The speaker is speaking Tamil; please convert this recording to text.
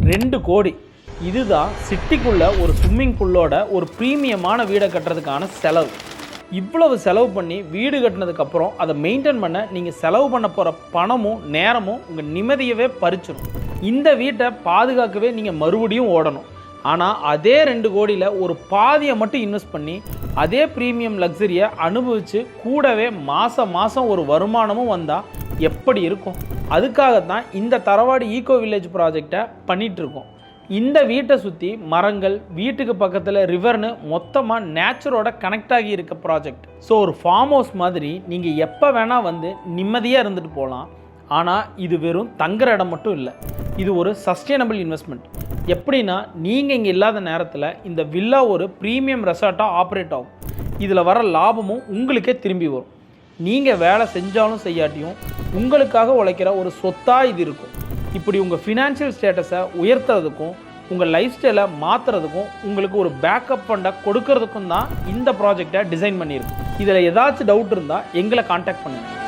2 கோடி. இதுதான் சிட்டிக்குள்ள ஒரு ஸ்விம்மிங் பூலோட ஒரு ப்ரீமியமான வீடை கட்டுறதுக்கான செலவு. இவ்வளவு செலவு பண்ணி வீடு கட்டினதுக்கப்புறம் அதை மெயின்டைன் பண்ண நீங்கள் செலவு பண்ண போகிற பணமும் நேரமும் உங்கள் நிம்மதியவே பறிச்சிடும். இந்த வீட்டை பாதுகாக்கவே நீங்கள் மறுபடியும் ஓடணும். ஆனால் அதே 2 கோடியில் ஒரு பாதியை மட்டும் இன்வெஸ்ட் பண்ணி அதே ப்ரீமியம் லக்ஸரியை அனுபவித்து கூடவே மாதம் ஒரு வருமானமும் வந்தால் எப்படி இருக்கும்? அதுக்காகத்தான் இந்த தரவாடு ஈகோ வில்லேஜ் ப்ராஜெக்டை பண்ணிகிட்ருக்கோம். இந்த வீட்டை சுற்றி மரங்கள், வீட்டுக்கு பக்கத்தில் ரிவர்னு மொத்தமாக நேச்சரோட கனெக்ட் ஆகி இருக்க ப்ராஜெக்ட். ஸோ ஒரு ஃபார்ம் ஹவுஸ் மாதிரி நீங்கள் எப்போ வேணால் வந்து நிம்மதியாக இருந்துட்டு போகலாம். ஆனால் இது வெறும் தங்குற இடம் மட்டும் இல்லை, இது ஒரு சஸ்டைனபிள் இன்வெஸ்ட்மெண்ட். எப்படின்னா, நீங்கள் இங்கே இல்லாத நேரத்தில் இந்த வில்லா ஒரு ப்ரீமியம் ரெசார்ட்டாக ஆப்ரேட் ஆகும். இதில் வர லாபமும் உங்களுக்கே திரும்பி வரும். நீங்கள் வேலை செஞ்சாலும் செய்யாட்டியும் உங்களுக்காக உழைக்கிற ஒரு சொத்தாக இது இருக்கும். இப்படி உங்கள் ஃபினான்ஷியல் ஸ்டேட்டஸை உயர்த்துறதுக்கும் உங்கள் லைஃப் ஸ்டைலை மாற்றுறதுக்கும் உங்களுக்கு ஒரு பேக்கப் ஃபண்டை கொடுக்கறதுக்கும் தான் இந்த ப்ராஜெக்டை டிசைன் பண்ணியிருக்கு. இதில் ஏதாச்சும் டவுட் இருந்தால் எங்களை காண்டாக்ட் பண்ணுங்கள்.